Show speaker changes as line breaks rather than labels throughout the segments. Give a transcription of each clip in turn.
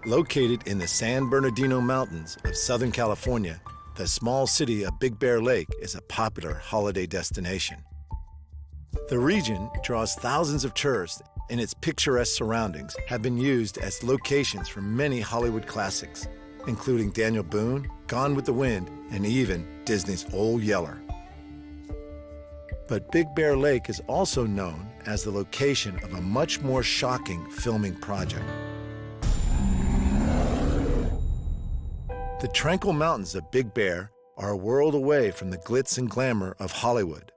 Located in the San Bernardino Mountains of Southern California, the small city of Big Bear Lake is a popular holiday destination. The region draws thousands of tourists, and its picturesque surroundings have been used as locations for many Hollywood classics, including Daniel Boone, Gone with the Wind, and even Disney's Old Yeller. But Big Bear Lake is also known as the location of a much more shocking filming project. The tranquil mountains of Big Bear are a world away from the glitz and glamour of Hollywood.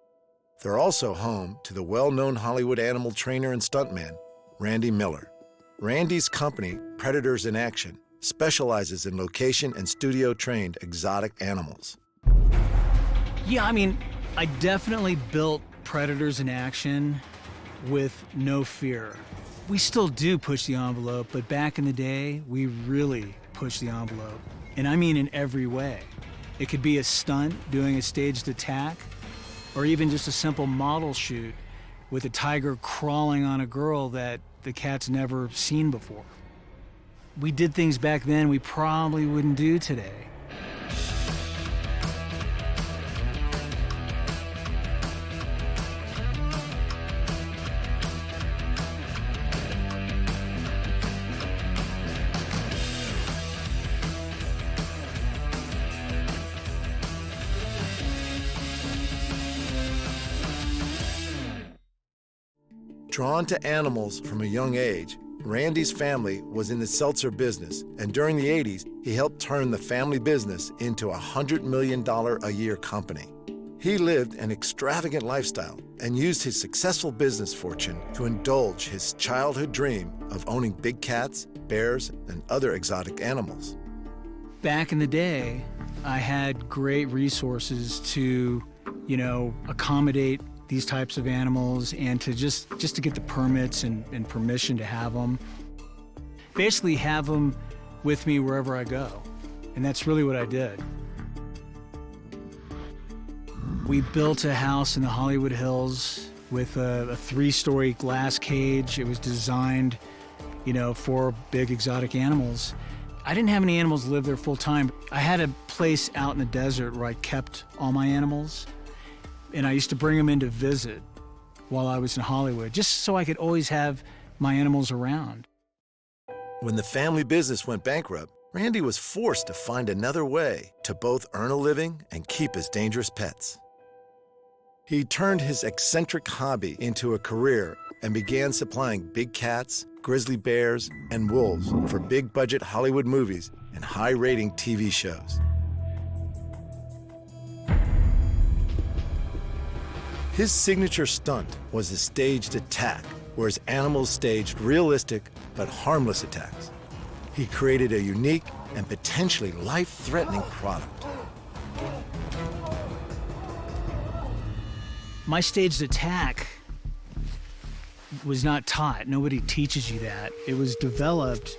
They're also home to the well-known Hollywood animal trainer and stuntman, Randy Miller. Randy's company, Predators in Action, specializes in location and studio-trained exotic animals.
Yeah, I mean, I definitely built Predators in Action with no fear. We still do push the envelope, but back in the day, we really pushed the envelope. And I mean in every way. It could be a stunt, doing a staged attack, or even just a simple model shoot with a tiger crawling on a girl that the cat's never seen before. We did things back then we probably wouldn't do today.
Drawn to animals from a young age, Randy's family was in the Seltzer business, and during the 80s, he helped turn the family business into a $100 million a year company. He lived an extravagant lifestyle and used his successful business fortune to indulge his childhood dream of owning big cats, bears, and other exotic animals.
Back in the day, I had great resources to, accommodate these types of animals and to just to get the permits and permission to have them. Basically have them with me wherever I go. And that's really what I did. We built a house in the Hollywood Hills with a 3-story glass cage. It was designed, for big exotic animals. I didn't have any animals live there full time. I had a place out in the desert where I kept all my animals. And I used to bring them in to visit while I was in Hollywood, just so I could always have my animals around.
When the family business went bankrupt, Randy was forced to find another way to both earn a living and keep his dangerous pets. He turned his eccentric hobby into a career and began supplying big cats, grizzly bears, and wolves for big-budget Hollywood movies and high-rating TV shows. His signature stunt was the staged attack, where his animals staged realistic but harmless attacks. He created a unique and potentially life-threatening product.
My staged attack was not taught. Nobody teaches you that. It was developed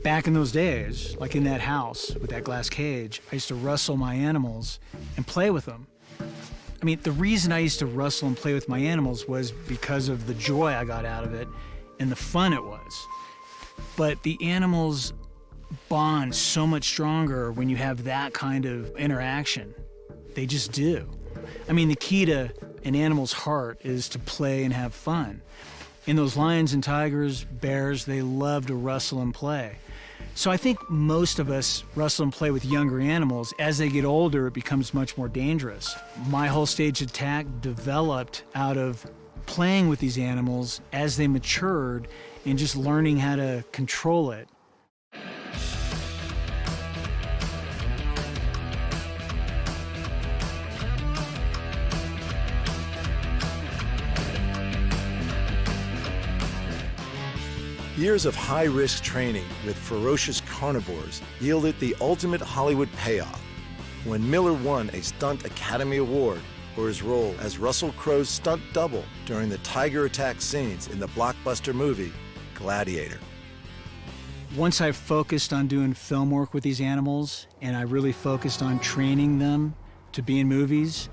back in those days, like in that house with that glass cage. I used to wrestle my animals and play with them. I mean, the reason I used to wrestle and play with my animals was because of the joy I got out of it and the fun it was. But the animals bond so much stronger when you have that kind of interaction. They just do. I mean, the key to an animal's heart is to play and have fun. And those lions and tigers, bears, they love to wrestle and play. So I think most of us wrestle and play with younger animals. As they get older, it becomes much more dangerous. My whole staged attack developed out of playing with these animals as they matured and just learning how to control it.
Years of high-risk training with ferocious carnivores yielded the ultimate Hollywood payoff when Miller won a Stunt Academy Award for his role as Russell Crowe's stunt double during the tiger attack scenes in the blockbuster movie Gladiator.
Once I focused on doing film work with these animals, and I really focused on training them to be in movies,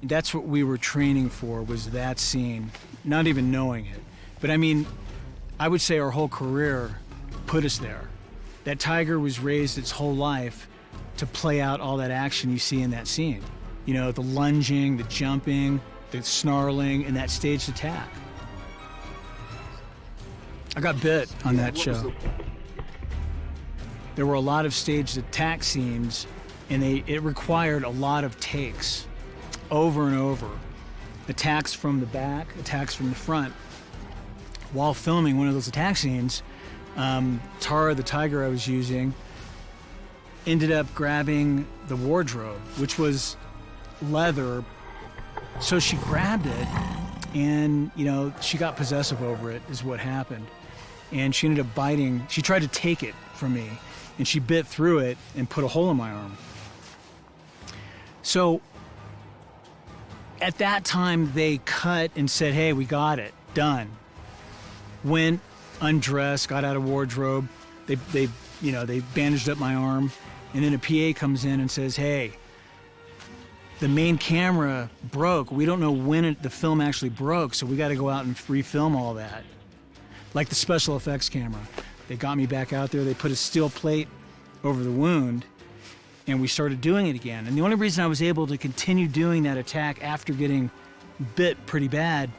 that's what we were training for, was that scene, not even knowing it. But I mean, I would say our whole career put us there. That tiger was raised its whole life to play out all that action you see in that scene. You know, the lunging, the jumping, the snarling, and that staged attack. I got bit on that show. There were a lot of staged attack scenes, and it required a lot of takes over and over. Attacks from the back, attacks from the front. While filming one of those attack scenes, Tara, the tiger I was using, ended up grabbing the wardrobe, which was leather. So she grabbed it, and, you know, she got possessive over it, is what happened. And she ended up biting. She tried to take it from me, and she bit through it and put a hole in my arm. So at that time, they cut and said, hey, we got it, done. Went, undressed, got out of wardrobe. They bandaged up my arm, and then a PA comes in and says, hey, the main camera broke. We don't know when the film actually broke, so we got to go out and refilm all that. Like the special effects camera. They got me back out there. They put a steel plate over the wound, and we started doing it again. And the only reason I was able to continue doing that attack after getting bit pretty bad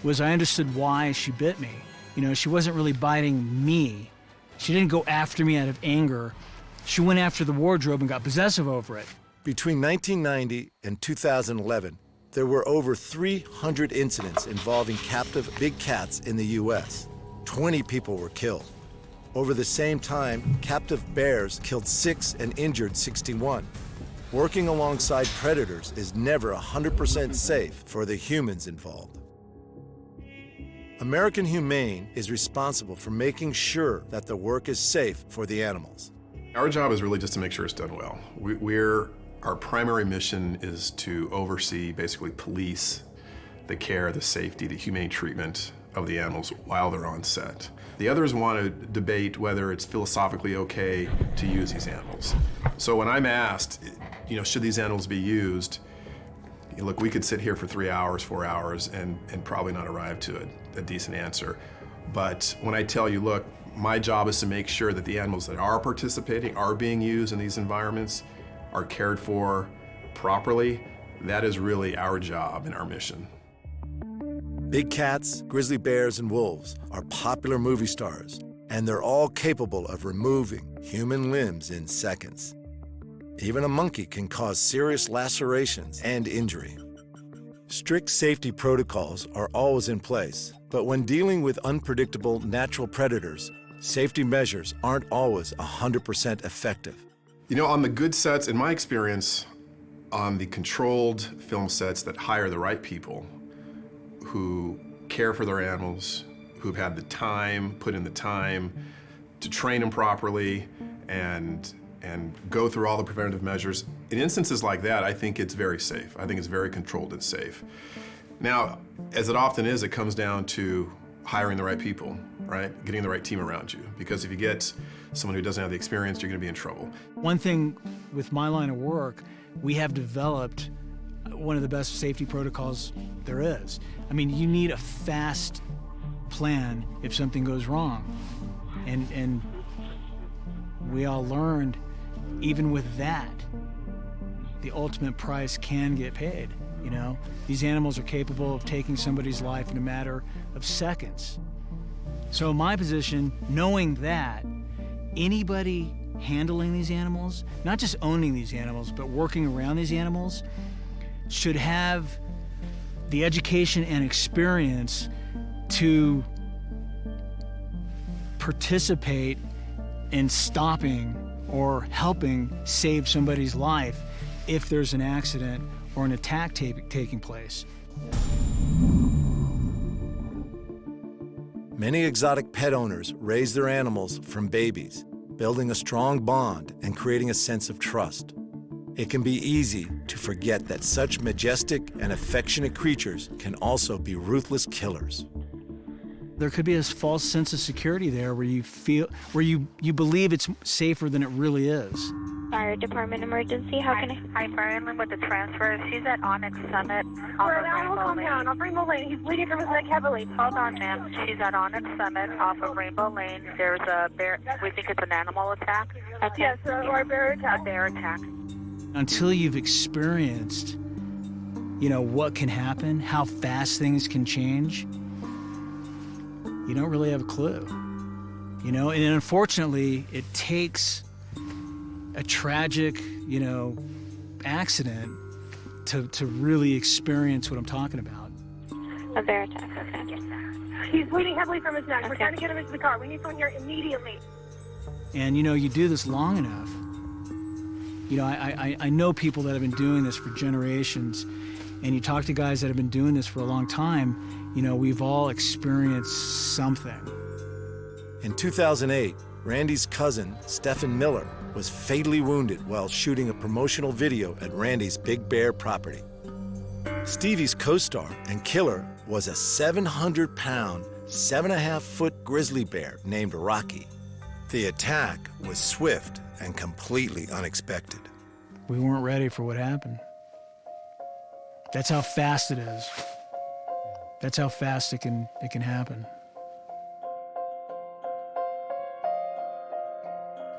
was I understood why she bit me. You know, she wasn't really biting me. She didn't go after me out of anger. She went after the wardrobe and got possessive over it.
Between 1990 and 2011, there were over 300 incidents involving captive big cats in the U.S. 20 people were killed. Over the same time, captive bears killed 6 and injured 61. Working alongside predators is never 100% safe for the humans involved. American Humane is responsible for making sure that the work is safe for the animals.
Our job is really just to make sure it's done well. Our primary mission is to oversee, basically police, the care, the safety, the humane treatment of the animals while they're on set. The others want to debate whether it's philosophically okay to use these animals. So when I'm asked, you know, should these animals be used, you know, look, we could sit here for 3 hours, 4 hours, and probably not arrive to a decent answer. But when I tell you, look, my job is to make sure that the animals that are participating, are being used in these environments, are cared for properly, that is really our job and our mission.
Big cats, grizzly bears, and wolves are popular movie stars, and they're all capable of removing human limbs in seconds. Even a monkey can cause serious lacerations and injury. Strict safety protocols are always in place, but when dealing with unpredictable natural predators, safety measures aren't always 100% effective.
You know, on the good sets, in my experience, on the controlled film sets that hire the right people, who care for their animals, who've had the time, put in the time to train them properly and go through all the preventative measures. In instances like that, I think it's very safe. I think it's very controlled and safe. Now, as it often is, it comes down to hiring the right people, right? Getting the right team around you. Because if you get someone who doesn't have the experience, you're gonna be in trouble.
One thing with my line of work, we have developed one of the best safety protocols there is. I mean, you need a fast plan if something goes wrong. And we all learned, even with that, the ultimate price can get paid, you know? These animals are capable of taking somebody's life in a matter of seconds. So in my position, knowing that, anybody handling these animals, not just owning these animals, but working around these animals, should have the education and experience to participate in stopping or helping save somebody's life if there's an accident or an attack taking place.
Many exotic pet owners raise their animals from babies, building a strong bond and creating a sense of trust. It can be easy to forget that such majestic and affectionate creatures can also be ruthless killers.
There could be a false sense of security there where you believe it's safer than it really is.
Fire Department emergency. How can I?
Hi, Brian with the transfer. She's at Onyx Summit.
We're at Rainbow Lane. Off Rainbow Lane. He's bleeding from his neck heavily.
Hold on, ma'am. She's at Onyx Summit off of Rainbow Lane. There's a bear. We think it's an animal attack.
Okay.
Yes, or a bear attack.
A bear attack.
Until you've experienced, what can happen, how fast things can change, you don't really have a clue. And unfortunately, it takes a tragic, accident to really experience what I'm talking about.
A bear attack, okay.
He's bleeding heavily from his neck. We're trying to get him into the car. We need someone here immediately.
And, you do this long enough. I know people that have been doing this for generations, and you talk to guys that have been doing this for a long time, we've all experienced something.
In 2008, Randy's cousin, Stephen Miller, was fatally wounded while shooting a promotional video at Randy's Big Bear property. Stevie's co-star and killer was a 700-pound, 7.5-foot grizzly bear named Rocky. The attack was swift and completely unexpected.
We weren't ready for what happened. That's how fast it is. That's how fast it can happen.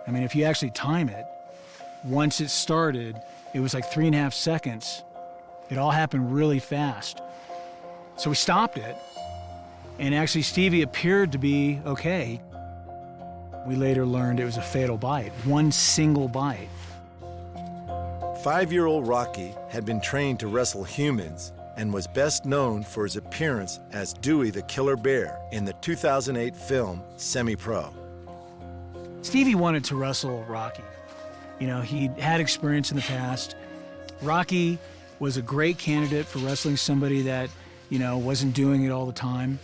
I mean, if you actually time it, once it started, it was like 3.5 seconds. It all happened really fast. So we stopped it, and actually Stevie appeared to be okay. We later learned it was a fatal bite, one single bite.
5-year-old Rocky had been trained to wrestle humans and was best known for his appearance as Dewey the Killer Bear in the 2008 film Semi-Pro.
Stevie wanted to wrestle Rocky. He'd had experience in the past. Rocky was a great candidate for wrestling somebody that, wasn't doing it all the time.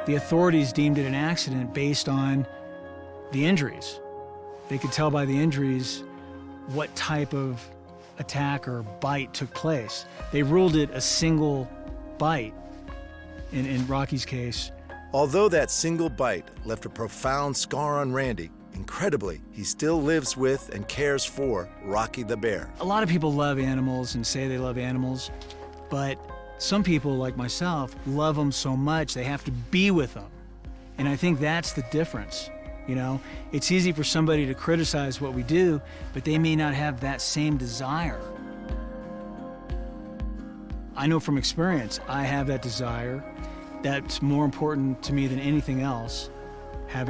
The authorities deemed it an accident based on the injuries. They could tell by the injuries what type of attack or bite took place. They ruled it a single bite in Rocky's case.
Although that single bite left a profound scar on Randy, incredibly, he still lives with and cares for Rocky the Bear.
A lot of people love animals and say they love animals, but some people, like myself, love them so much they have to be with them. And I think that's the difference. It's easy for somebody to criticize what we do, but they may not have that same desire. I know from experience, I have that desire. That's more important to me than anything else.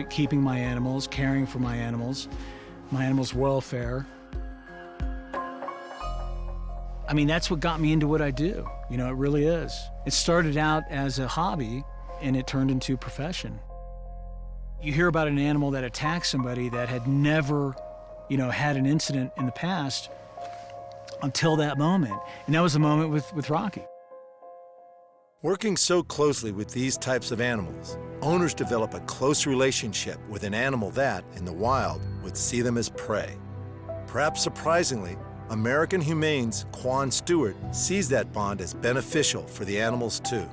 Keeping my animals, caring for my animals' welfare. I mean, that's what got me into what I do. It really is. It started out as a hobby, and it turned into a profession. You hear about an animal that attacks somebody that had never, had an incident in the past until that moment. And that was the moment with Rocky.
Working so closely with these types of animals, owners develop a close relationship with an animal that, in the wild, would see them as prey. Perhaps surprisingly, American Humane's Quan Stewart sees that bond as beneficial for the animals too.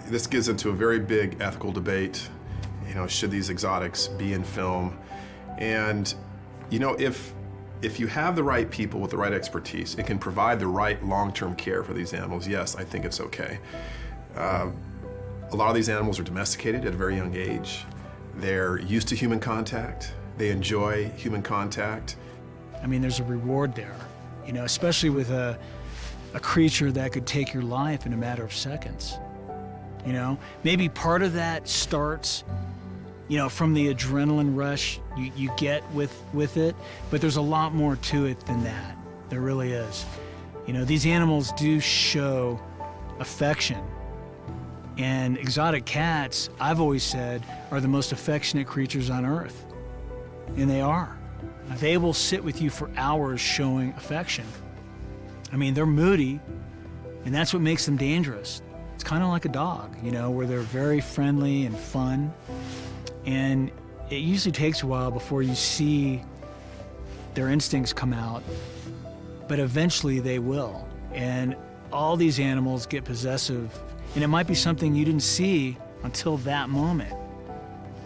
This gets into a very big ethical debate. Should these exotics be in film? And, if you have the right people with the right expertise, it can provide the right long-term care for these animals. Yes, I think it's okay. A lot of these animals are domesticated at a very young age. They're used to human contact. They enjoy human contact.
I mean, there's a reward there, especially with a creature that could take your life in a matter of seconds. Maybe part of that starts, from the adrenaline rush you get with it, but there's a lot more to it than that. There really is. These animals do show affection. And exotic cats, I've always said, are the most affectionate creatures on Earth. And they are. They will sit with you for hours showing affection. I mean, they're moody, and that's what makes them dangerous. It's kind of like a dog, where they're very friendly and fun. And it usually takes a while before you see their instincts come out, but eventually they will. And all these animals get possessive, and it might be something you didn't see until that moment.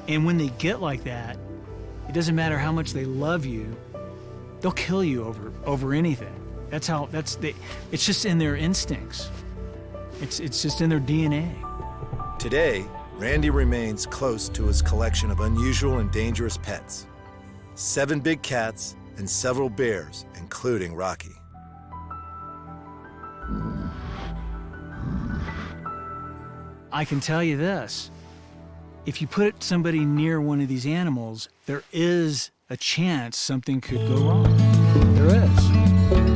And when they get like that, doesn't matter how much they love you, they'll kill you over anything. It's just in their instincts. It's just in their DNA.
Today, Randy remains close to his collection of unusual and dangerous pets. 7 big cats and several bears, including Rocky.
I can tell you this. If you put somebody near one of these animals, there is a chance something could go wrong. There is.